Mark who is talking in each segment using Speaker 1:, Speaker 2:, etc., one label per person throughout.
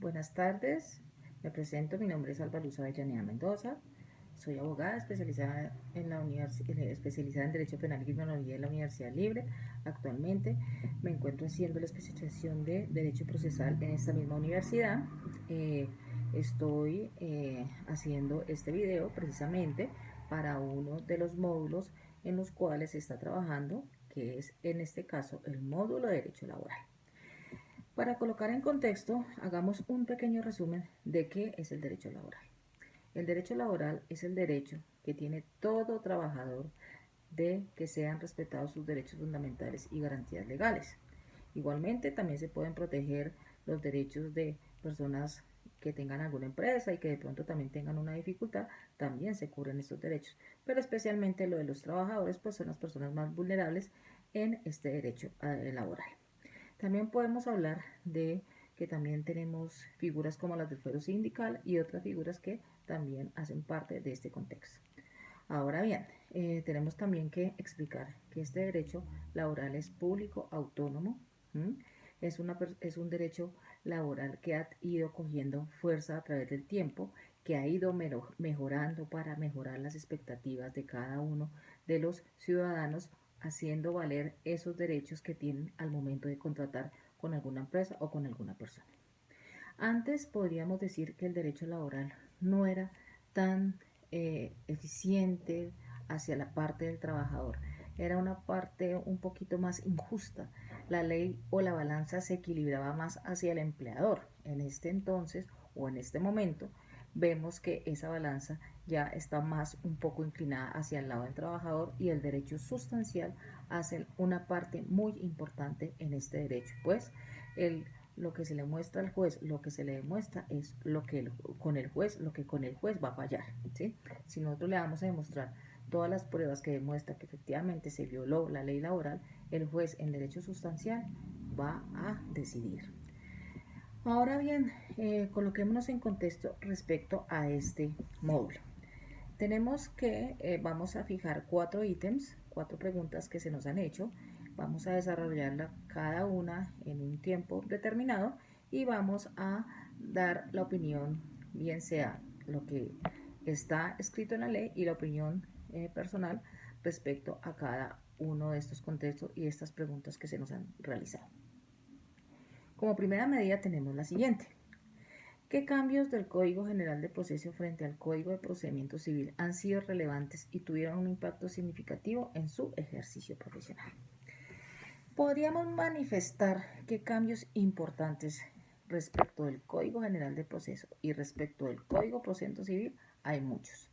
Speaker 1: Buenas tardes, me presento, mi nombre es Alba Luz Avellaneda Mendoza, soy abogada especializada en Derecho Penal y Criminología de la Universidad Libre. Actualmente me encuentro haciendo la especialización de Derecho Procesal en esta misma universidad. Estoy haciendo este video precisamente para uno de los módulos en los cuales se está trabajando, que es en este caso el módulo de Derecho Laboral. Para colocar en contexto, hagamos un pequeño resumen de qué es el derecho laboral. El derecho laboral es el derecho que tiene todo trabajador de que sean respetados sus derechos fundamentales y garantías legales. Igualmente, también se pueden proteger los derechos de personas que tengan alguna empresa y que de pronto también tengan una dificultad, también se cubren estos derechos. Pero especialmente lo de los trabajadores, pues son las personas más vulnerables en este derecho laboral. También podemos hablar de que también tenemos figuras como las del fuero sindical y otras figuras que también hacen parte de este contexto. Ahora bien, tenemos también que explicar que este derecho laboral es público, autónomo, es un derecho laboral que ha ido cogiendo fuerza a través del tiempo, que ha ido mejorando para mejorar las expectativas de cada uno de los ciudadanos, haciendo valer esos derechos que tienen al momento de contratar con alguna empresa o con alguna persona. Antes podríamos decir que el derecho laboral no era tan eficiente hacia la parte del trabajador. Era una parte un poquito más injusta. La ley o la balanza se equilibraba más hacia el empleador. En este entonces o en este momento vemos que esa balanza ya está más un poco inclinada hacia el lado del trabajador y el derecho sustancial hace una parte muy importante en este derecho, pues lo que se le muestra al juez, lo que se le demuestra es lo que con el juez va a fallar, ¿sí? Si nosotros le vamos a demostrar todas las pruebas que demuestran que efectivamente se violó la ley laboral, el juez en derecho sustancial va a decidir. Ahora bien, coloquémonos en contexto respecto a este módulo. Tenemos que, vamos a fijar 4 ítems, 4 preguntas que se nos han hecho. Vamos a desarrollarla cada una en un tiempo determinado y vamos a dar la opinión, bien sea lo que está escrito en la ley y la opinión personal respecto a cada uno de estos contextos y estas preguntas que se nos han realizado. Como primera medida tenemos la siguiente. ¿Qué cambios del Código General de Proceso frente al Código de Procedimiento Civil han sido relevantes y tuvieron un impacto significativo en su ejercicio profesional? Podríamos manifestar qué cambios importantes respecto del Código General de Proceso y respecto del Código de Procedimiento Civil hay muchos.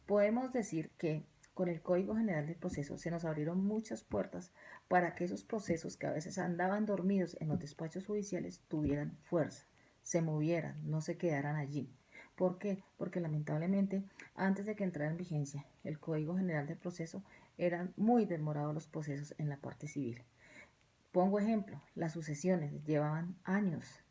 Speaker 1: Podemos decir que con el Código General de Proceso se nos abrieron muchas puertas para que esos procesos que a veces andaban dormidos en los despachos judiciales tuvieran fuerza, se movieran, no se quedaran allí. ¿Por qué? Porque lamentablemente antes de que entrara en vigencia el Código General de Proceso eran muy demorados los procesos en la parte civil. Pongo ejemplo, las sucesiones llevaban años,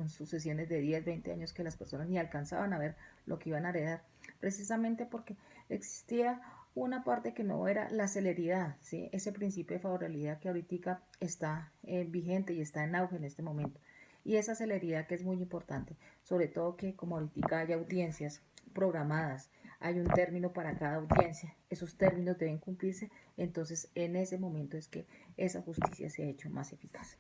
Speaker 1: sucesiones de 10, 20 años que las personas ni alcanzaban a ver lo que iban a heredar, precisamente porque existía una parte que no era la celeridad, ¿sí? Ese principio de favorabilidad que ahorita está vigente y está en auge en este momento. Y esa celeridad que es muy importante, sobre todo que como ahorita hay audiencias programadas, hay un término para cada audiencia, esos términos deben cumplirse, entonces en ese momento es que esa justicia se ha hecho más eficaz.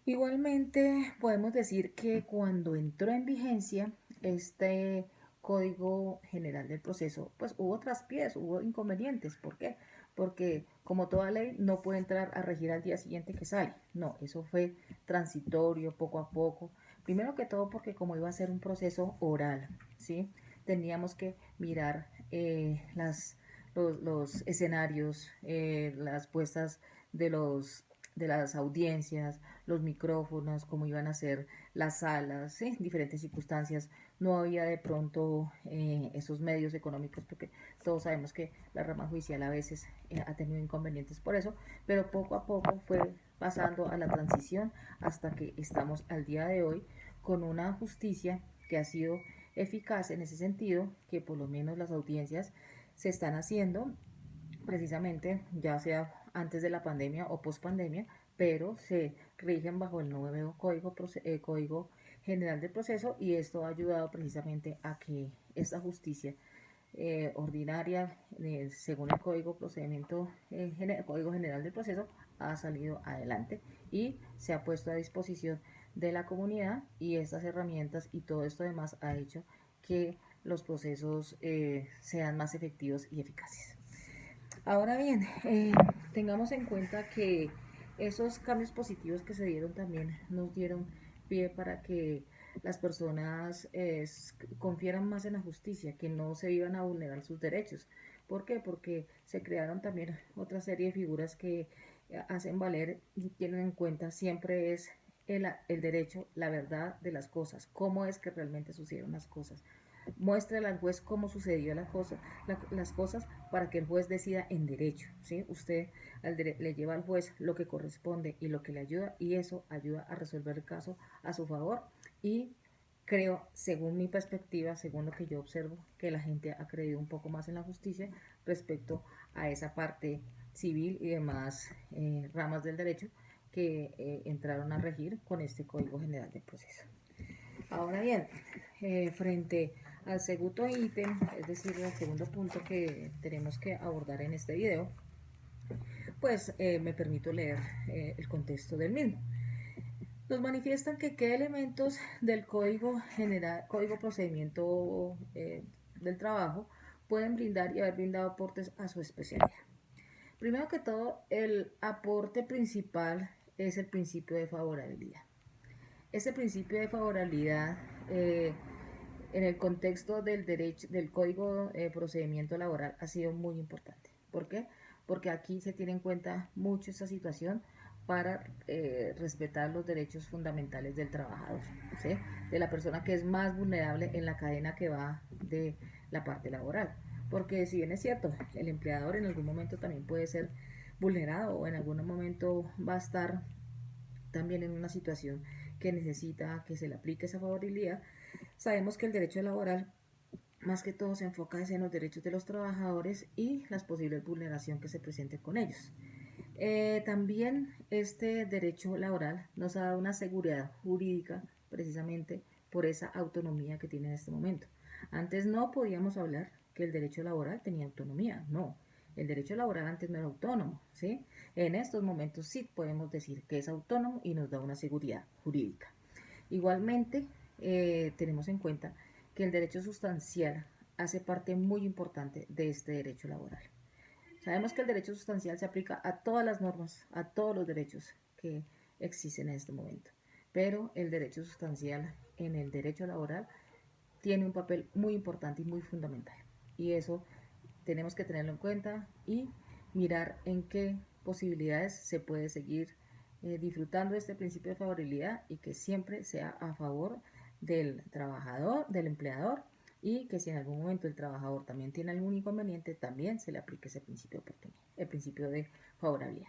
Speaker 1: Igualmente podemos decir que cuando entró en vigencia este Código General del Proceso, pues hubo traspiés, hubo inconvenientes. ¿Por qué? Porque como toda ley no puede entrar a regir al día siguiente que sale. No, eso fue transitorio, poco a poco. Primero que todo porque como iba a ser un proceso oral, ¿sí? Teníamos que mirar los escenarios, las puestas de las audiencias, los micrófonos, cómo iban a ser las salas, ¿sí? Diferentes circunstancias. No había de pronto esos medios económicos, porque todos sabemos que la rama judicial a veces ha tenido inconvenientes por eso, pero poco a poco fue pasando a la transición hasta que estamos al día de hoy con una justicia que ha sido eficaz en ese sentido, que por lo menos las audiencias se están haciendo precisamente, ya sea antes de la pandemia o post pandemia, pero se rigen bajo el nuevo Código General del Proceso, y esto ha ayudado precisamente a que esta justicia ordinaria, según el Código General del Proceso, ha salido adelante y se ha puesto a disposición de la comunidad, y estas herramientas y todo esto demás ha hecho que los procesos sean más efectivos y eficaces. Ahora bien, tengamos en cuenta que esos cambios positivos que se dieron también nos dieron pie para que las personas confieran más en la justicia, que no se iban a vulnerar sus derechos. ¿Por qué? Porque se crearon también otra serie de figuras que hacen valer y tienen en cuenta siempre es el derecho, la verdad de las cosas, cómo es que realmente sucedieron las cosas. Muéstrele al juez cómo sucedió las cosas para que el juez decida en derecho, ¿sí? Usted le lleva al juez lo que corresponde y lo que le ayuda, y eso ayuda a resolver el caso a su favor, y creo, según mi perspectiva, según lo que yo observo, que la gente ha creído un poco más en la justicia respecto a esa parte civil y demás ramas del derecho que entraron a regir con este Código General del Proceso. Ahora bien, frente al segundo ítem, es decir, al segundo punto que tenemos que abordar en este video, pues me permito leer el contexto del mismo. Nos manifiestan que qué elementos del Código Procedimiento del Trabajo pueden brindar y haber brindado aportes a su especialidad. Primero que todo, el aporte principal es el principio de favorabilidad. Ese principio de favorabilidad en el contexto del derecho del Código de Procedimiento Laboral ha sido muy importante. ¿Por qué? Porque aquí se tiene en cuenta mucho esta situación para respetar los derechos fundamentales del trabajador, ¿sí? De la persona que es más vulnerable en la cadena que va de la parte laboral. Porque si bien es cierto, el empleador en algún momento también puede ser vulnerado, o en algún momento va a estar también en una situación que necesita que se le aplique esa favorabilidad, sabemos que el derecho laboral más que todo se enfoca en los derechos de los trabajadores y las posibles vulneraciones que se presenten con ellos. También este derecho laboral nos ha dado una seguridad jurídica precisamente por esa autonomía que tiene en este momento. Antes no podíamos hablar que el derecho laboral tenía autonomía, no. El derecho laboral antes no era autónomo, ¿sí? En estos momentos sí podemos decir que es autónomo y nos da una seguridad jurídica. Igualmente, tenemos en cuenta que el derecho sustancial hace parte muy importante de este derecho laboral. Sabemos que el derecho sustancial se aplica a todas las normas, a todos los derechos que existen en este momento, pero el derecho sustancial en el derecho laboral tiene un papel muy importante y muy fundamental, y eso tenemos que tenerlo en cuenta y mirar en qué posibilidades se puede seguir disfrutando de este principio de favorabilidad, y que siempre sea a favor del trabajador, del empleador, y que si en algún momento el trabajador también tiene algún inconveniente, también se le aplique ese principio de oportunidad, el principio de favorabilidad.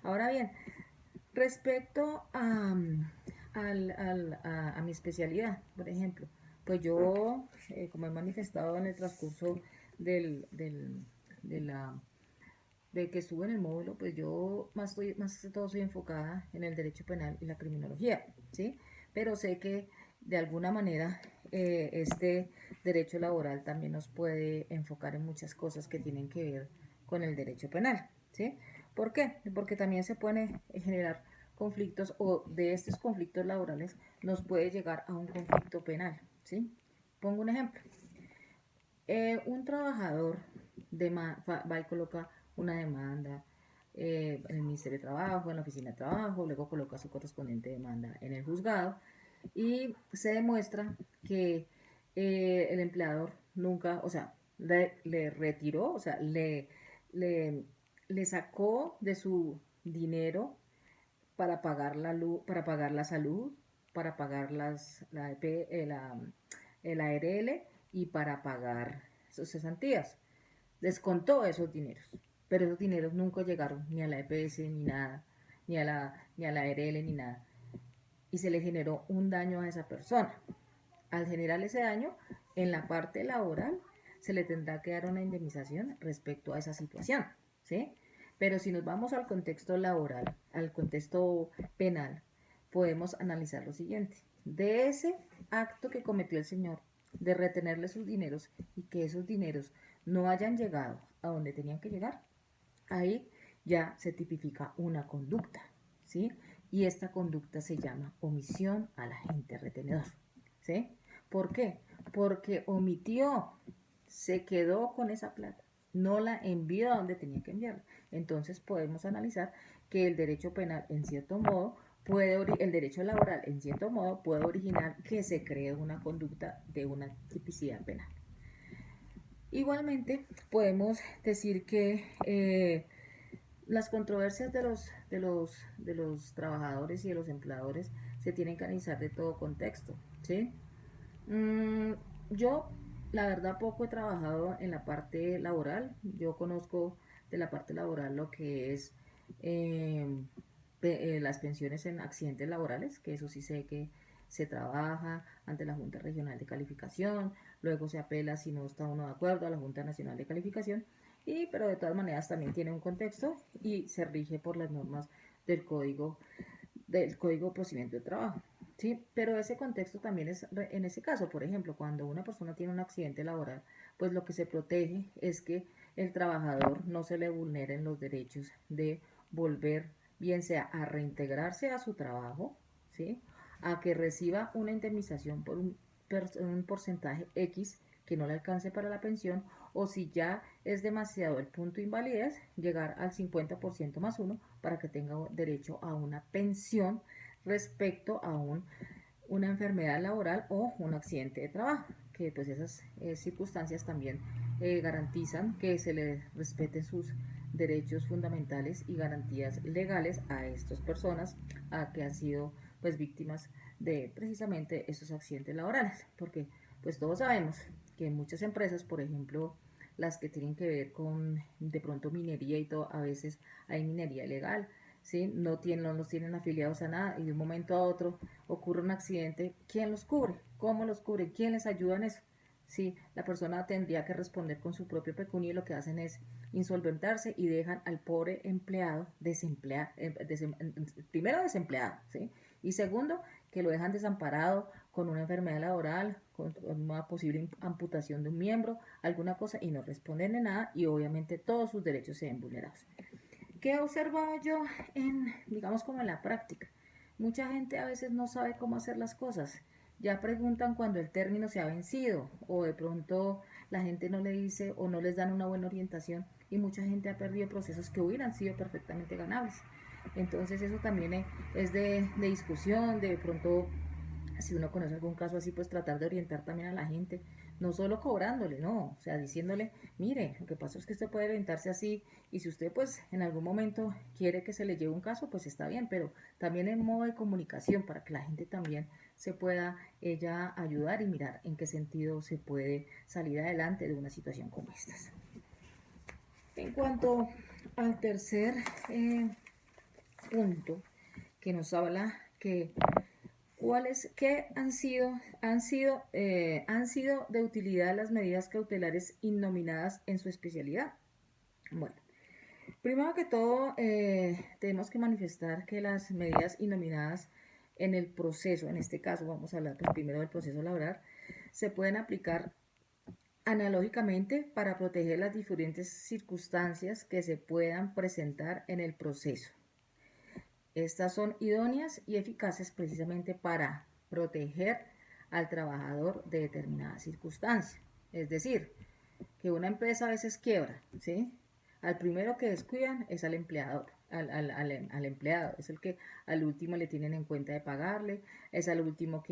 Speaker 1: Ahora bien, respecto a mi especialidad, por ejemplo, pues yo, como he manifestado en el transcurso del, del, de, la, de que estuve en el módulo, pues yo más que todo soy enfocada en el derecho penal y la criminología, ¿sí? Pero sé que de alguna manera este derecho laboral también nos puede enfocar en muchas cosas que tienen que ver con el derecho penal, ¿sí? ¿Por qué? Porque también se pueden generar conflictos, o de estos conflictos laborales nos puede llegar a un conflicto penal, ¿sí? Pongo un ejemplo. Un trabajador va y coloca una demanda en el Ministerio de Trabajo, en la Oficina de Trabajo, luego coloca su correspondiente demanda en el juzgado, y se demuestra que el empleador nunca, o sea, le retiró, o sea, le, le sacó de su dinero para pagar la luz, para pagar la salud, para pagar el ARL y para pagar sus cesantías. Descontó esos dineros, pero esos dineros nunca llegaron ni a la EPS ni nada, ni a la ARL ni nada. Y se le generó un daño a esa persona. Al generar ese daño, en la parte laboral se le tendrá que dar una indemnización respecto a esa situación, ¿sí? Pero si nos vamos al contexto laboral, al contexto penal, podemos analizar lo siguiente. De ese acto que cometió el señor de retenerle sus dineros y que esos dineros no hayan llegado a donde tenían que llegar, ahí ya se tipifica una conducta, ¿sí? Y esta conducta se llama omisión al agente retenedor, ¿sí? ¿Por qué? Porque omitió, se quedó con esa plata, no la envió a donde tenía que enviarla. Entonces podemos analizar que el derecho penal, en cierto modo, el derecho laboral, en cierto modo, puede originar que se cree una conducta de una tipicidad penal. Igualmente, podemos decir que las controversias de los trabajadores y de los empleadores se tienen que analizar de todo contexto, ¿sí? Mm, yo, la verdad, poco he trabajado en la parte laboral. Yo conozco de la parte laboral lo que es eh, las pensiones en accidentes laborales, que eso sí sé que se trabaja ante la Junta Regional de Calificación, luego se apela si no está uno de acuerdo a la Junta Nacional de Calificación, pero de todas maneras también tiene un contexto y se rige por las normas del Código de Procedimiento de Trabajo. ¿Sí? Pero ese contexto también es, en ese caso, por ejemplo, cuando una persona tiene un accidente laboral, pues lo que se protege es que el trabajador no se le vulneren los derechos de volver, bien sea a reintegrarse a su trabajo, ¿sí? A que reciba una indemnización por un porcentaje X que no le alcance para la pensión, o si ya es demasiado el punto de invalidez, llegar al 50% más uno para que tenga derecho a una pensión respecto a una enfermedad laboral o un accidente de trabajo, que pues esas circunstancias también garantizan que se le respeten sus derechos fundamentales y garantías legales a estas personas que han sido pues víctimas de precisamente estos accidentes laborales, porque pues todos sabemos que muchas empresas, por ejemplo, las que tienen que ver con de pronto minería y todo, a veces hay minería ilegal, ¿sí? No los tienen afiliados a nada y de un momento a otro ocurre un accidente, ¿quién los cubre? ¿Cómo los cubre? ¿Quién les ayuda en eso? Sí, la persona tendría que responder con su propio pecunio y lo que hacen es insolventarse y dejan al pobre empleado primero desempleado, ¿sí? Y segundo, que lo dejan desamparado con una enfermedad laboral, con una posible amputación de un miembro, alguna cosa, y no responden de nada y obviamente todos sus derechos se ven vulnerados. ¿Qué he observado yo digamos, como en la práctica? Mucha gente a veces no sabe cómo hacer las cosas. Ya preguntan cuando el término se ha vencido o de pronto la gente no le dice o no les dan una buena orientación y mucha gente ha perdido procesos que hubieran sido perfectamente ganables. Entonces eso también es de discusión, de pronto si uno conoce algún caso así, pues tratar de orientar también a la gente, no solo cobrándole, no, o sea, diciéndole, mire, lo que pasa es que usted puede orientarse así y si usted pues en algún momento quiere que se le lleve un caso, pues está bien, pero también en modo de comunicación para que la gente también se pueda ella ayudar y mirar en qué sentido se puede salir adelante de una situación como esta. En cuanto al tercer punto que nos habla que ¿cuáles qué han sido de utilidad las medidas cautelares innominadas en su especialidad? Bueno, primero que todo tenemos que manifestar que las medidas innominadas en el proceso, en este caso vamos a hablar pues, primero del proceso laboral, se pueden aplicar analógicamente para proteger las diferentes circunstancias que se puedan presentar en el proceso. Estas son idóneas y eficaces precisamente para proteger al trabajador de determinadas circunstancias. Es decir, que una empresa a veces quiebra, ¿sí? Al primero que descuidan es al empleador, al empleado, es el que al último le tienen en cuenta de pagarle, es al último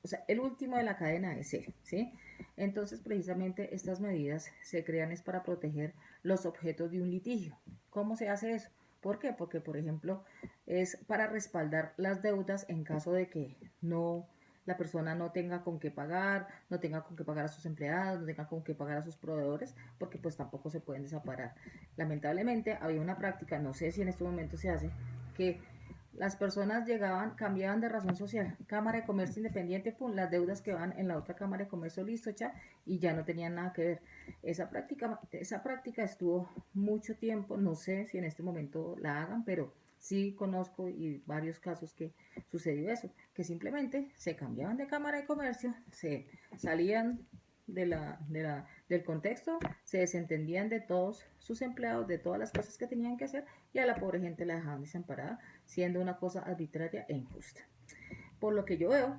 Speaker 1: o sea, el último de la cadena es él, ¿sí? Entonces, precisamente estas medidas se crean es para proteger los objetos de un litigio. ¿Cómo se hace eso? ¿Por qué? Porque, por ejemplo, es para respaldar las deudas en caso de que la persona no tenga con qué pagar, no tenga con qué pagar a sus empleados, no tenga con qué pagar a sus proveedores, porque pues tampoco se pueden desamparar. Lamentablemente había una práctica, no sé si en este momento se hace, que las personas llegaban, cambiaban de razón social, Cámara de Comercio Independiente, pum, las deudas que van en la otra Cámara de Comercio, listo, ya, y ya no tenían nada que ver. Esa práctica estuvo mucho tiempo, no sé si en este momento la hagan, pero sí conozco y varios casos que sucedió eso, que simplemente se cambiaban de Cámara de Comercio, se salían del contexto, se desentendían de todos sus empleados, de todas las cosas que tenían que hacer, y a la pobre gente la dejaban desamparada, siendo una cosa arbitraria e injusta. Por lo que yo veo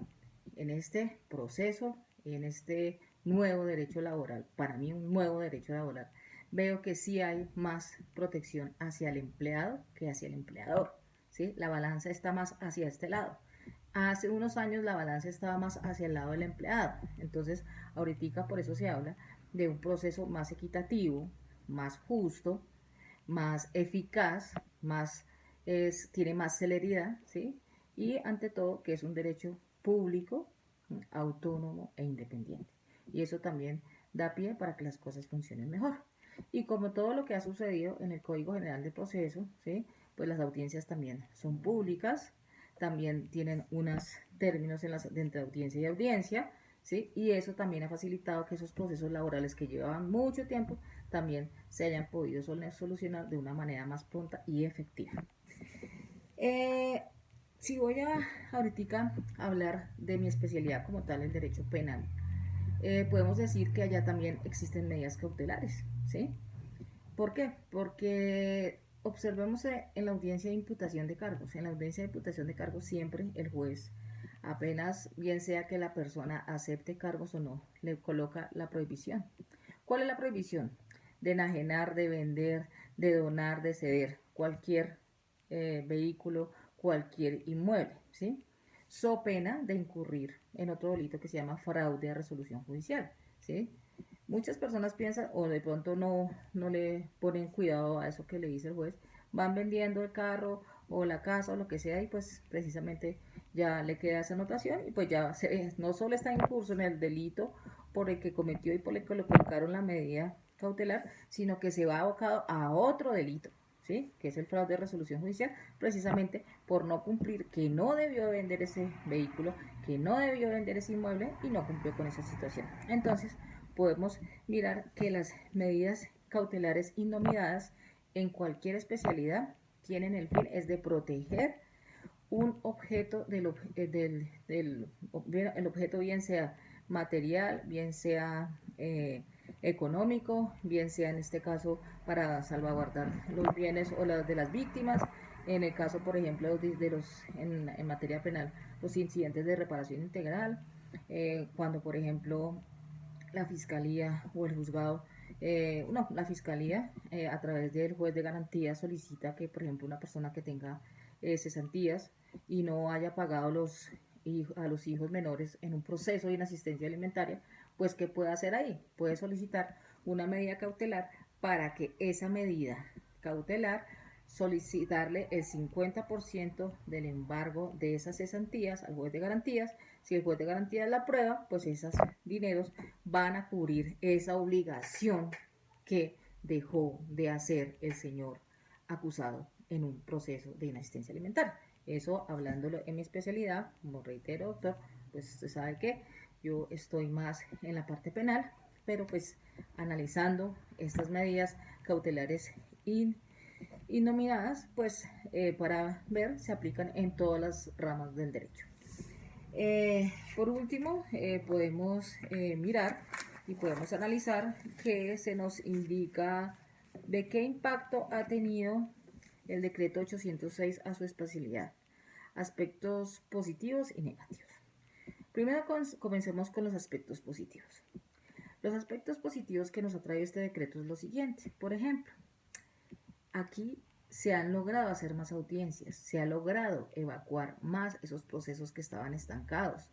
Speaker 1: en este proceso, en este nuevo derecho laboral, para mí un nuevo derecho laboral, veo que sí hay más protección hacia el empleado que hacia el empleador, ¿sí? La balanza está más hacia este lado. Hace unos años la balanza estaba más hacia el lado del empleado. Entonces, ahorita por eso se habla de un proceso más equitativo, más justo, más eficaz, tiene más celeridad, ¿sí? Y ante todo que es un derecho público, autónomo e independiente. Y eso también da pie para que las cosas funcionen mejor. Y como todo lo que ha sucedido en el Código General de Proceso, ¿sí? Pues las audiencias también son públicas, también tienen unos términos entre audiencia y audiencia, ¿sí? Y eso también ha facilitado que esos procesos laborales que llevaban mucho tiempo también se hayan podido solucionar de una manera más pronta y efectiva. Si voy a ahorita hablar de mi especialidad como tal, el derecho penal, podemos decir que allá también existen medidas cautelares, ¿sí? ¿Por qué? Porque observemos en la audiencia de imputación de cargos. En la audiencia de imputación de cargos siempre el juez, apenas bien sea que la persona acepte cargos o no, le coloca la prohibición. ¿Cuál es la prohibición? De enajenar, de vender, de donar, de ceder cualquier vehículo, cualquier inmueble, ¿sí? So pena de incurrir en otro delito que se llama fraude a resolución judicial, ¿sí? Muchas personas piensan o de pronto no le ponen cuidado a eso que le dice el juez, van vendiendo el carro o la casa o lo que sea y pues precisamente ya le queda esa anotación y pues ya no solo está en curso en el delito por el que cometió y por el que le colocaron la medida cautelar, sino que se va abocado a otro delito, ¿sí? Que es el fraude de resolución judicial, precisamente por no cumplir, que no debió vender ese vehículo, que no debió vender ese inmueble y no cumplió con esa situación. Entonces, podemos mirar que las medidas cautelares innominadas en cualquier especialidad tienen el fin es de proteger un objeto el objeto bien sea material, bien sea económico, bien sea en este caso para salvaguardar los bienes o de las víctimas. En el caso, por ejemplo, en materia penal, los incidentes de reparación integral, cuando, por ejemplo, la fiscalía o el juzgado, la fiscalía a través del juez de garantía solicita que, por ejemplo, una persona que tenga cesantías y no haya pagado a los hijos menores en un proceso de inasistencia alimentaria, pues ¿qué puede hacer ahí? Puede solicitar una medida cautelar para que esa medida cautelar solicitarle el 50% del embargo de esas cesantías al juez de garantías. Si el juez de garantías la aprueba, pues esos dineros van a cubrir esa obligación que dejó de hacer el señor acusado en un proceso de inasistencia alimentaria. Eso hablándolo en mi especialidad, como reitero, doctor, pues usted sabe que yo estoy más en la parte penal, pero pues analizando estas medidas cautelares nominadas, pues para ver, se aplican en todas las ramas del derecho. Por último, podemos mirar y podemos analizar que se nos indica de qué impacto ha tenido el decreto 806 a su especialidad, aspectos positivos y negativos. Primero comencemos con los aspectos positivos. Los aspectos positivos que nos atrae este decreto es lo siguiente. Por ejemplo, aquí se han logrado hacer más audiencias, se ha logrado evacuar más esos procesos que estaban estancados,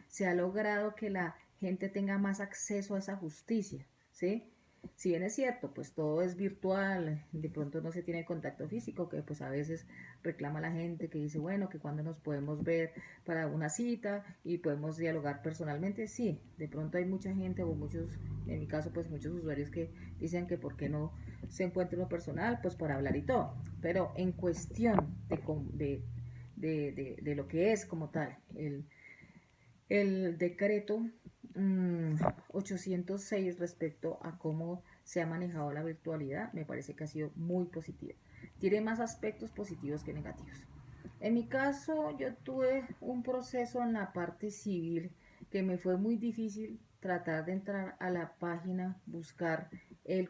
Speaker 1: se ha logrado que la gente tenga más acceso a esa justicia, ¿sí? Si bien es cierto, pues todo es virtual, de pronto no se tiene contacto físico, que pues a veces reclama la gente que dice, bueno, que cuando nos podemos ver para una cita y podemos dialogar personalmente, sí, de pronto hay mucha gente o muchos, en mi caso pues muchos usuarios que dicen que por qué no se encuentra lo personal, pues para hablar y todo, pero en cuestión de lo que es como tal el decreto 806 respecto a cómo se ha manejado la virtualidad. Me parece que ha sido muy positiva. Tiene más aspectos positivos que negativos. En mi caso, yo tuve un proceso en la parte civil que me fue muy difícil tratar de entrar a la página, buscar el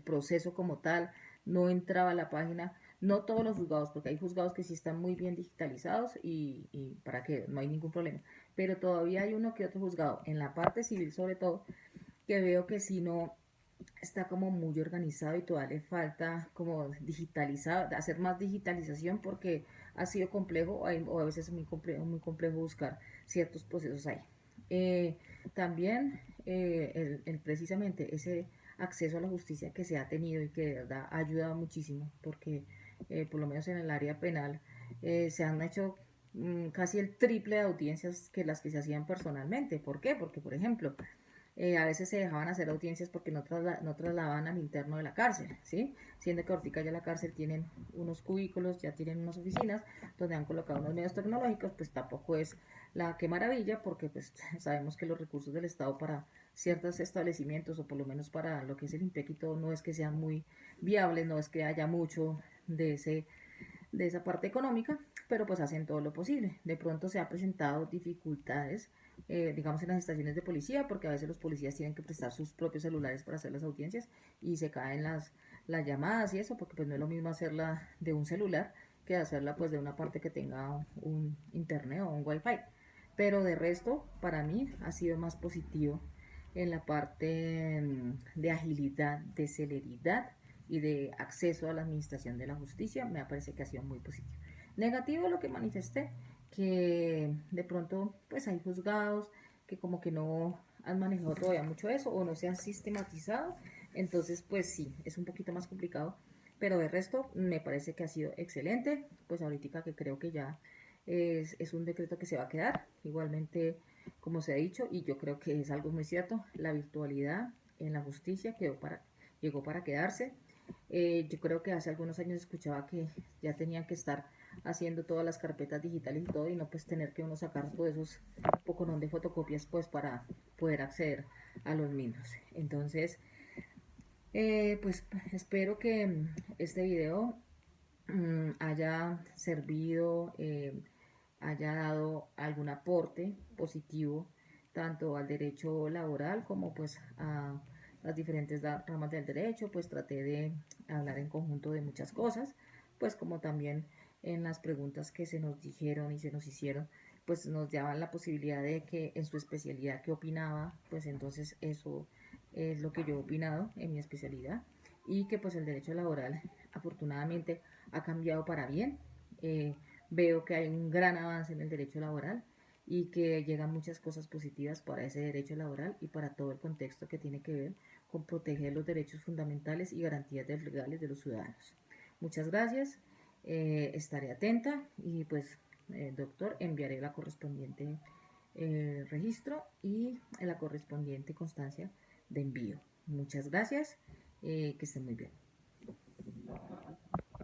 Speaker 1: proceso como tal. No entraba a la página. No todos los juzgados, porque hay juzgados que sí están muy bien digitalizados y para qué, no hay ningún problema. Pero todavía hay uno que otro juzgado, en la parte civil sobre todo, que veo que si no está como muy organizado y todavía le falta como digitalizar, hacer más digitalización porque ha sido complejo o a veces es muy complejo buscar ciertos procesos ahí. También precisamente ese acceso a la justicia que se ha tenido y que de verdad ha ayudado muchísimo porque por lo menos en el área penal se han hecho casi el triple de audiencias que las que se hacían personalmente. ¿Por qué? Porque, por ejemplo, a veces se dejaban hacer audiencias porque no trasladaban al interno de la cárcel, ¿sí? Siendo que ahorita ya la cárcel tienen unos cubículos, ya tienen unas oficinas donde han colocado unos medios tecnológicos, pues tampoco es la que maravilla porque pues sabemos que los recursos del Estado para ciertos establecimientos o por lo menos para lo que es el IMPEC y todo no es que sean muy viables, no es que haya mucho de esa parte económica, pero pues hacen todo lo posible. De pronto se han presentado dificultades, digamos, en las estaciones de policía, porque a veces los policías tienen que prestar sus propios celulares para hacer las audiencias y se caen las llamadas y eso, porque pues no es lo mismo hacerla de un celular que hacerla pues de una parte que tenga un internet o un wifi. Pero de resto, para mí ha sido más positivo en la parte de agilidad, de celeridad y de acceso a la administración de la justicia. Me parece que ha sido muy positivo. Negativo lo que manifesté, que de pronto pues hay juzgados que como que no han manejado todavía mucho eso o no se han sistematizado, entonces pues sí, es un poquito más complicado, pero de resto me parece que ha sido excelente. Pues ahorita que creo que ya es un decreto que se va a quedar, igualmente como se ha dicho, y yo creo que es algo muy cierto, la virtualidad en la justicia llegó para quedarse. Yo creo que hace algunos años escuchaba que ya tenían que estar haciendo todas las carpetas digitales y todo y no pues tener que uno sacar todos esos poconón de fotocopias pues para poder acceder a los mismos. Entonces, pues espero que este video haya servido, haya dado algún aporte positivo tanto al derecho laboral como pues a las diferentes ramas del derecho. Pues traté de hablar en conjunto de muchas cosas, pues como también en las preguntas que se nos dijeron y se nos hicieron, pues nos daban la posibilidad de que en su especialidad qué opinaba, pues entonces eso es lo que yo he opinado en mi especialidad y que pues el derecho laboral afortunadamente ha cambiado para bien. Veo que hay un gran avance en el derecho laboral y que llegan muchas cosas positivas para ese derecho laboral y para todo el contexto que tiene que ver con proteger los derechos fundamentales y garantías legales de los ciudadanos. Muchas gracias, estaré atenta y pues, doctor, enviaré la correspondiente registro y la correspondiente constancia de envío. Muchas gracias, que estén muy bien.